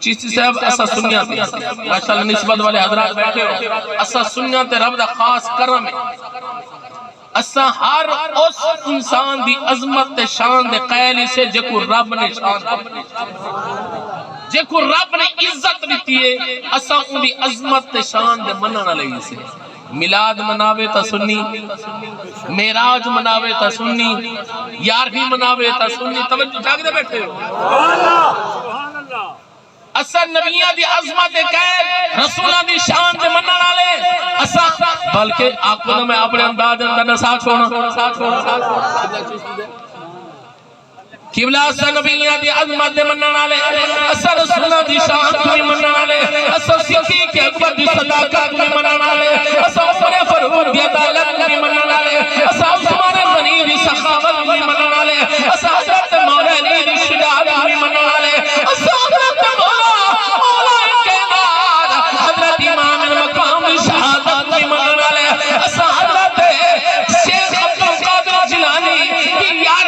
چیشتی صاحب اسا سنیات ماشاءاللہ نسبت والے حضرات بیٹھے ہو اسا سنیات رب دا خاص کرم ہے اسا ہر اس انسان دی عظمت تے شان دے قیلی سے جکو رب نے شان دی جکو رب نے عزت دیتی ہے اسا ان دی عظمت تے شان دے منانا لئی سے میلاد مناوے تا سنی میراج مناوے تا سنی یارویں مناوے تا سنی توجہ جاگ دے بیٹھے ہو اسا نبیہ دی عظمت قید رسولہ دی شان دے منانا لے اسا بلکہ آپ کو میں اپنے انداز اندر نسا چھوڑا قبلہ اسا نبیہ دی عظمت دے منانا لے اسا رسولہ دی شان دے منانا لے اسا صدیق اکبر دی صداقت دے منانا لے اسا عمر فاروق دی عدالت دے منانا لے اسا عثمان غنی دی سخاوت دے منانا لے اسا حضرت مولا علی دی شجاعت دے منانا لے اسا حضرت مولا کائنات حضرت امام المقام دی شہادت دے منانا لے اسا حضرت شیخ عبد القادر جیلانی دی یار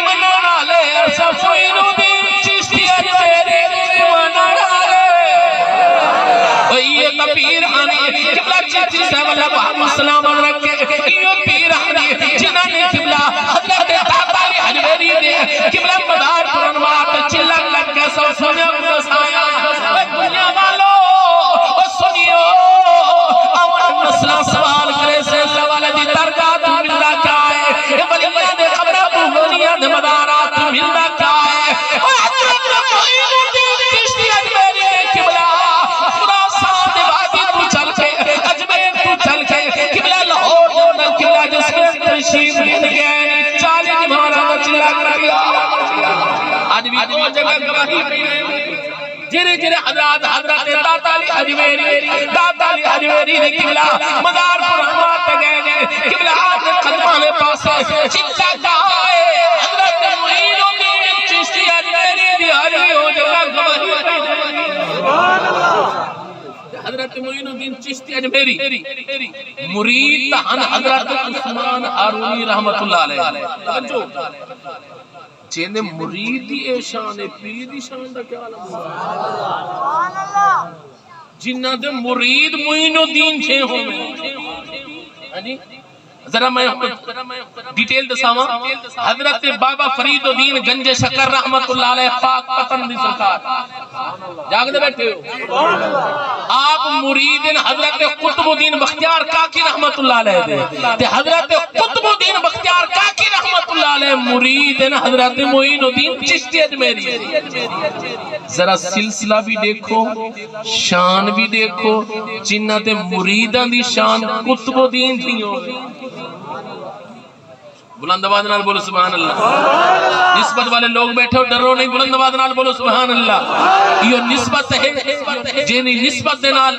منانا لے اسا معین الدین چشتی اجمیری دی منانا لے یہ پیر آنی قبلہ چشتی صاحب اللہ محمد السلام رکھے یہ پیر آنی جنہاں نے قبلہ حضرت داتاری اجمیری دے قبلہ مدار پرنوات چلک لگ کے سو سنے اپنے سایا دنیا والو سنیو اول مسئلہ سوال کرے سے سوال دی درگاہ تو ملدہ کیا ہے ولیہ دے قبرہ بہونیہ دے مدارات ملدہ کیا ہے حضرت معین الدین چشتی اجمیری دے قبلہ خراسان دے وادی تو چل کے اجمیر تو چل کے قبلہ لاہور دے اندر قبلہ جس میں تشریف لے گئے چالی جمہارا چلا کر دیا آج بھی دو جگہ گواہی جرے جرے حضرت داتالی اجمیری نے قبلہ مدار پر رحمات گئے قبلہ آج قدمانے پاسے چلتا گائے حضرت معین الدین چشتی اجمیری دی آج ہو جگہ گواہی حضرت معین الدین چشتی اجمیری مرید تہن حضرت عثمان ہارونی رحمت اللہ علیہ چیندے مرید دی اے شان ہے پیر دی شان دا کیا عالم جنہ دے مرید معین الدین چھے ہوئے ذرا میں ڈیٹیل دساواں حضرت بابا فرید الدین گنج شکر رحمت اللہ علیہ پاک پتن دی سرکار جاگ دے بیٹھے ہو آپ مرید حضرت قطب الدین بختیار کاکی رحمت اللہ علیہ دے تے حضرت قطب الدین بختیار کاکی رحمت اللہ علیہ مرید حضرت معین الدین چشتی اجمیری ذرا سلسلہ بھی دیکھو شان بھی دیکھو جنہ تے مریدان دی شان قطب الدین تھی ہو بلند آواز نال بولو سبحان اللہ نسبت والے لوگ بیٹھے ہو ڈرو نہیں بلند آواز نال بولو سبحان اللہ یہ نسبت ہے جنہی نسبت دے نال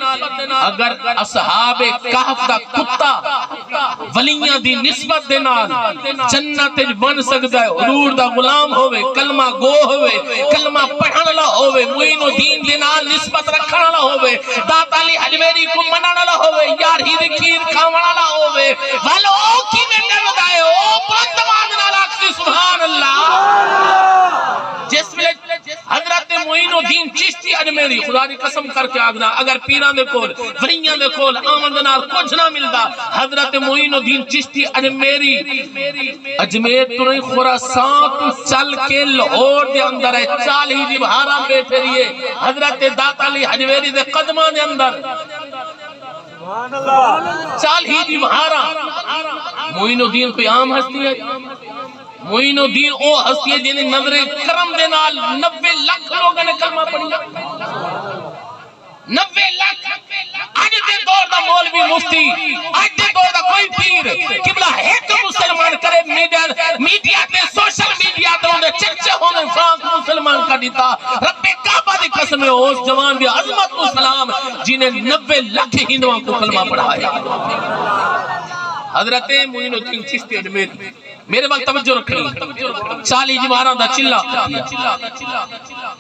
اگر اصحاب کہف دا کتا ولیاں دی نسبت دے نال جنت بن سکتا ہے حضور دا غلام ہوئے کلمہ گو ہوئے کلمہ پڑھن لا ہوئے معین الدین دے نال نسبت رکھن لا ہوئے داتالی اجمیری کو منن لا ہوئے یار ہی دکھیر کھاون لا ہوئے والو کی میں ڈر دائے بلند آواز نال آکھیں سبحان اللہ جس میں حضرت معین الدین چشتی اجمیری خدا دی قسم کر کے آگنا اگر پیران دے کول وریاں دے کول آمد نال کچھ نہ ملدا حضرت معین الدین چشتی اجمیری اجمیر تو نہیں خراسان تو چل کے لاہور دے اندر ہے 40 دی بہارا بیٹھے رہیے حضرت داتالی اجمیری دے قدمہ دے اندر 40 دی بہارا معین الدین کوئی عام ہستی ہے معین الدین او ہستی ہے جنہیں نظر کرم دے نال 90 لاکھ لوگوں نے کلمہ پڑھیا 90 لاکھ آج دے دور دا مولوی مفتی آج دے دور دا کوئی پیر قبلہ ایک مسلمان کرے میڈیا تے سوشل میڈیا تے انہیں چرچے ہونے فرانس مسلمان کا دیتا رب کعبہ دی قسم ہے اس جوان دی عظمت کو سلام جنہیں 90 لاکھ ہندوان کو کلمہ پڑھایا حضرت معین الدین چشتی اجمیری میرے وقت توجہ رکھنی 40 جمارہ دا چلا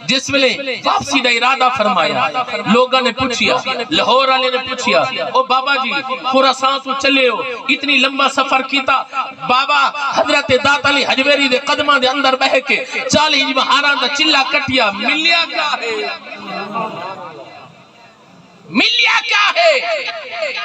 جس ویلے واپسی دا ارادہ فرمایا لوگاں نے پوچھیا لاہور والے نے پوچھیا او بابا جی خراسان تو چلے ہو اتنی لمبا سفر کیتا بابا حضرت داتالی اجمیری دے قدمہ دے اندر بہ کے 40 جمارہ دا چلا کٹیا ملیا کیا ہے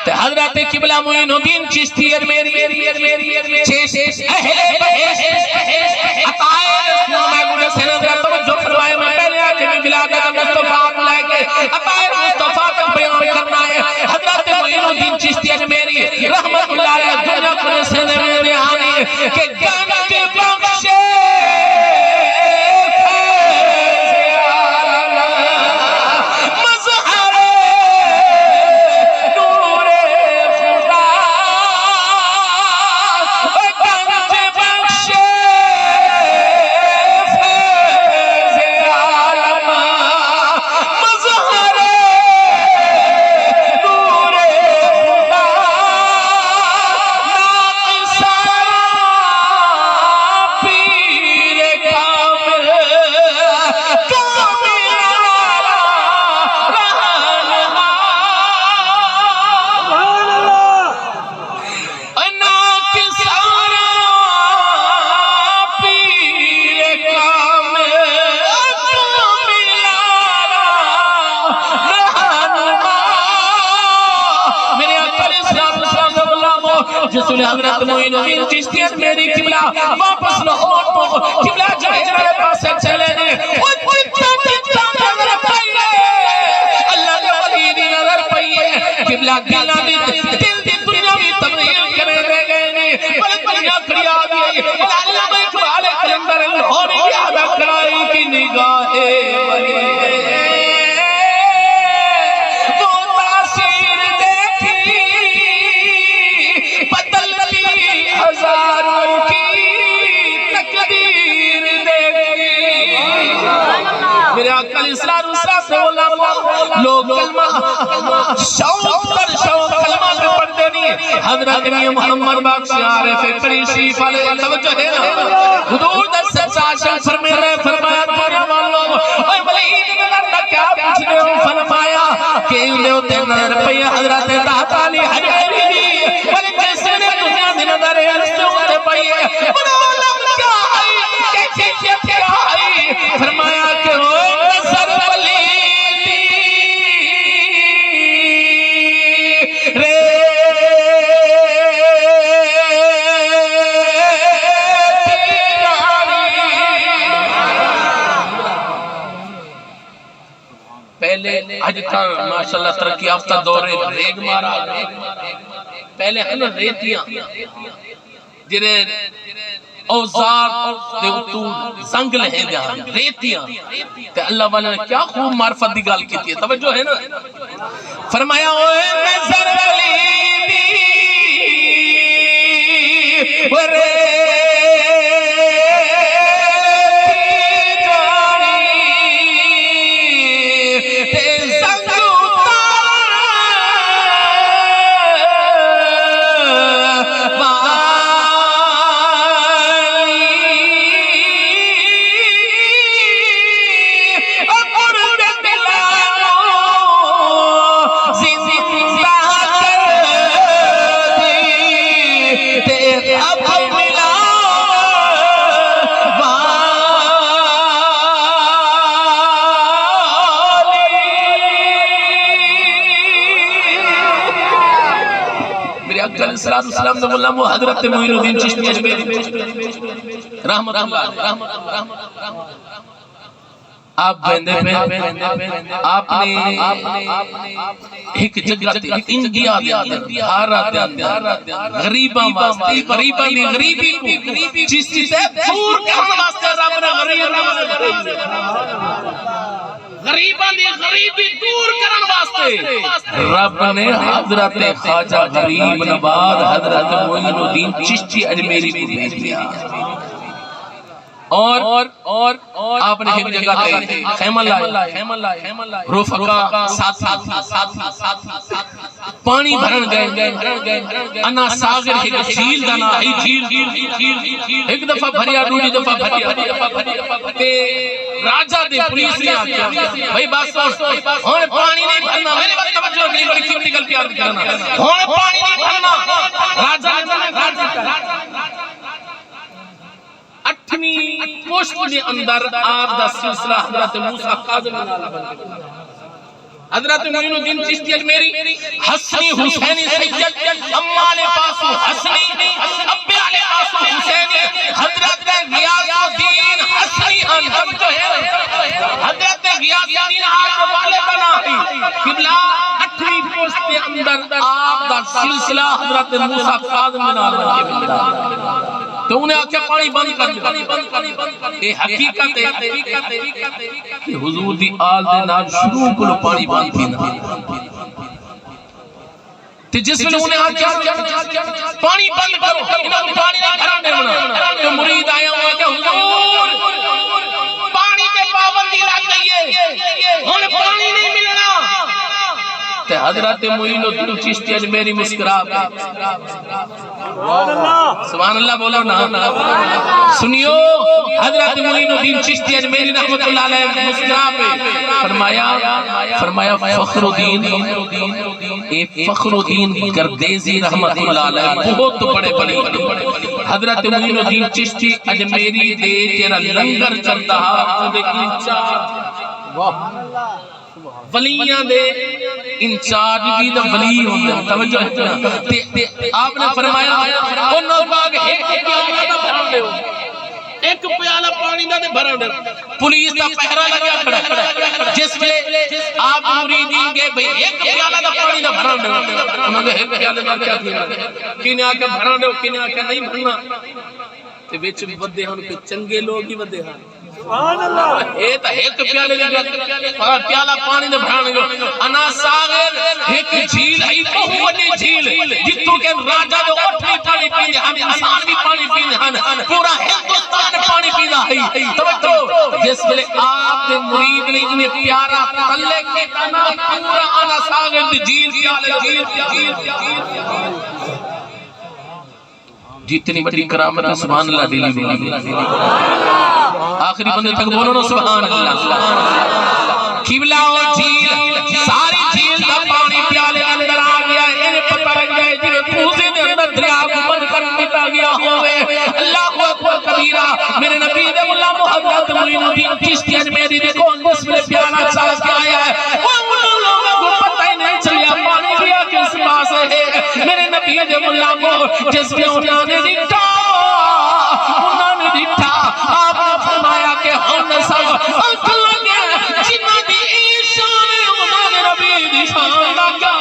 تے حضرت قبلہ معین الدین چشتی اجمیری چیش اہل بہشت عطائے رسول میں گوڑے سے نظر توجہ فرمائے میں پہلے آکے بھی بلادت مصطفیٰ لائے گئے عطائے مصطفیٰ تک بیان کرنا ہے حضرت معین الدین چشتی اجمیری رحمت اللہ علیہ دنیا کو سے نظر آنے کہ گنج بخشے جسول حضرت معین الدین چشتی اجمیری قبلہ واپس لاہور کو قبلہ جہجرہ پاس سے چلے نے نظر پائیے اللہ نے ولی دی نظر پائیے قبلہ دینا دی دل دی دنیاوی تبدیل کرے دے گئے نے بلد دنیا کھڑی آگئی اللہ میں اقبال کلندر لاہوری یادہ کرائی کی نگاہیں ولی ہزاروں کی تقدیر دیکھی میرے آقا علیہ السلام سے بولا لوگ کلمہ شوق پر شوق کلمہ پہ پڑھتے نہیں حضرت محمد باقی عارف قریشی علیہ توجہ ہے نا حضور دس سے ساشن فرمایا دنیا والوں اے ولید نظر نہ کیا پوچھنے ہو فرمایا کہ انہیں ہوتے نظر پہ حضرت دہتالی حجیری ولی جیسے نے دنیا دی نظر ہے رستے ہوتے پائیے منعلم کیا آئی کیفیت کیا آئی فرمایا کہ وہ نظر ولیدی رے پہلے آج تھا ماشاءاللہ ترقی آفتہ دورے ریگ مارا پہلے ہن ریتیاں جنہیں اوزار دے اتور زنگ لہیں گا ریتیاں تے اللہ والا نے کیا خوب معرفت دی گال کی تھی توجہ ہے نا فرمایا اوے نظر ولیدی ورے السلام نے بولا وہ حضرت معین الدین چشتی اجمیری رحمت اللہ آپ بندے پہ آپ نے ایک جگہ انڈیا دیا ہارا دیا غریباں واسطے غریبی چشتی سے دور کرنے واسطے رب نے غریبان دی غریبی دور کرن واسطے رب نے حضرت خواجہ غریب نواز حضرت معین الدین چشتی اجمیری کو بھیج دیا اور آپ نے ایک جگہ پہ خیمہ لائے رفقا ساتھ پانی بھرن گئے انا ساگر ایک جھیل دانا ایک دفعہ بھریا دوری دفعہ بھریا راجہ دے پولیس نے آکیا بھئی بات ہونے پانی نہیں بھرنا میرے وقت توجہ نہیں بڑی کیوں نکل کے عرض کرنا ہونے پانی نہیں بھرنا راجہ نے اٹھویں پوشت کے اندر آپ دا سلسلہ حضرت موسیٰ قاضم نالا بن گیا حضرت معین الدین چشتی اجمیری حسنی حسینی سید امالے پاسو حسنی ابے آلے پاسو حسینی حضرت غیاث الدین حسنی ہم جو ہے حضرت غیاث الدین آپ والے بنا قبلہ 8ویں پوسٹ کے اندر آپ دا سلسلہ حضرت موسیٰ کاظم بن عالم کے ملتا تو انہیں آکے پانی بند کر دیا یہ حقیقت ہے کہ حضور دی آل دے نال شروع کو پانی بند پینا تو جس میں انہیں آکے پانی بند کرو انہیں پانی نہ گھرانے بنا تو مرید آیا ہوا کہ حضور پانی پہ پابندی لگ گئی ہے انہیں پانی نہیں ملنا تو حضرت معین الدین چشتی اجمیری مسکرا سبحان اللہ بولو نا سنیو حضرت معین الدین چشتی اجمیری رحمت اللہ علیہ مسکرا پہ فرمایا فخر الدین گردیزی رحمت اللہ علیہ بہت بڑے بڑے حضرت معین الدین چشتی اجمیری دے تیرا لنگر چلتا ولیاں دے انچارج بھی دا ولی ہوندے توجہ ہے آپ نے فرمایا انہوں باگ ایک پیالہ پانی دا دے بھرا دے پولیس دا پہرا لگا کھڑا جس میں آپ مریدین گے بھئی ایک پیالہ دا پانی دا بھرا دے انہوں نے ایک پیالہ دا کیا کیا کینے آکے بھرا دے کینے آکے نہیں بھرنا تے بیچ ودے ہن کے چنگے لوگ ہی ودے ہن سبحان اللہ اے تا ایک پیالے دے پیالہ پانی دے بھرانے گو انا ساغر ایک جھیل ہے بہت بڑی جھیل جتوں کے راجہ دے اٹھ بھی پانی پیندے ہن انسان بھی پانی پیندے ہن پورا ہندوستان پانی پیندا ہے توجہ جس ویلے آپ دے مرید نے انہیں پیارا تلے کے کنا پورا انا ساغر دی جھیل پیالے جتنی بڑی کرامت ہے سبحان اللہ دلی آخری بندے تک بولو نا سبحان اللہ قبلہ اور جھیل ساری جھیل کا پانی پیالے اندر آ گیا انہیں پتہ لگ جائے جنہیں کوزے دے اندر دریا کو بند کر دیتا گیا ہوئے اللہ اکبر کبیرہ میرے نبی دے اللہ محمد معین الدین چشتی اجمیری دیکھو جس میں پیالہ چاہ کے آیا ہے وہ لوگوں کو پتہ ہی نہیں چلیا پانی گیا کس پاس ہے میرے نبی دے اللہ کو جس میں انہوں نے دیکھا آپ نے فرمایا کہ ہم نے سب اکھل لگے جنہ دی ایشان انہوں نے نبی دی شان لگا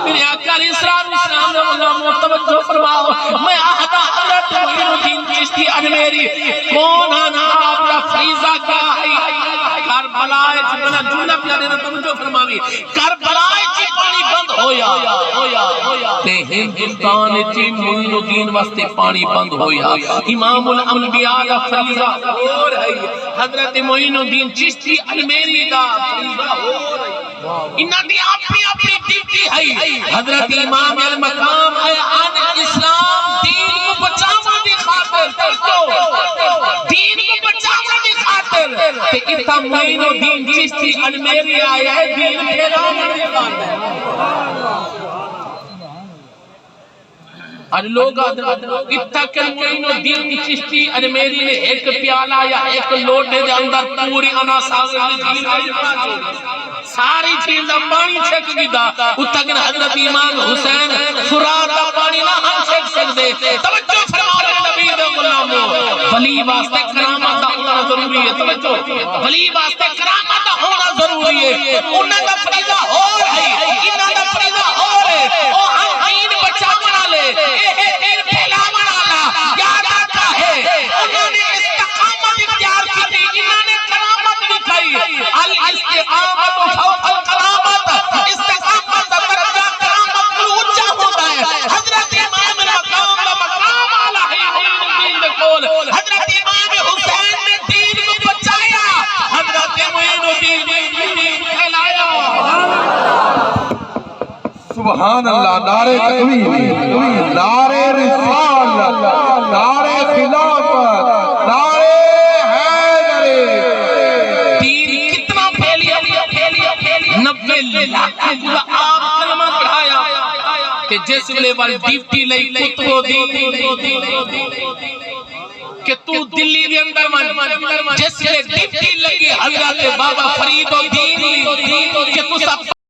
میرے آقا علیہ السلام نے اللہ متوجہ فرماؤ میں آہدہ حضرت معین الدین چشتی اجمیری کون آنا آپ کا فریضہ کیا ہے کربلائے جبنا جملہ پیارے نے توجہ فرماوی کربلائے چی پانی بند ہویا تے ہندوستان چی معین الدین واسطے پانی بند ہویا امام الانبیاء دا فریضہ ہو رہی حضرت معین الدین چشتی اجمیری دا فریضہ ہو رہی انہاں دی اپنی ڈیوٹی ہے حضرت امام المقام ہے ان اسلام دین کو بچاوا دی خاطر دین کو بچاوا دی خاطر تے اتھا معین الدین چشتی اجمیری آیا ہے دین پھیلانے دی خاطر آج لوگ اتھا کہ معین الدین چشتی اجمیری نے ایک پیالہ یا ایک لوٹے دے اندر پوری انا ساغر جھیل ساری چیز دا پانی چھک گیدا اتھا کہ حضرت امام حسین فرات دا پانی نہ ہم چھک سکتے توجہ فرماؤ نبی دے غلاموں ولی واسطے کرامت دا ہونا ضروری ہے توجہ ولی واسطے کرامت دا ہونا ضروری ہے انہاں دا فریضہ ہو رہی انہاں دا فریضہ ہو رہے او ہم دین بچاونا لے دین پھیلاونا لا یاد آتا ہے انہوں نے استقامت اختیار کی تھی انہوں نے کرامت دکھائی الاستقامت فوق الکرامت استقامت درجہ کرامت کو اونچا ہوتا ہے حضرت امام المقام کا مقام اعلی ہے دین دے کول حضرت امام حسین نے دین کو بچایا حضرت معین الدین دین پھیلایا سبحان اللہ نعرہ تکبیر نعرہ رسالت نعرہ خلافت نعرہ حیدر دین کتنا پھیلیا 90 لاکھ آپ کلمہ پڑھایا کہ جس ویلے وال ڈیوٹی لئی کتبو دی کہ تو دلی دے اندر من جس ویلے ڈیوٹی لگی حضرت بابا فرید الدین کہ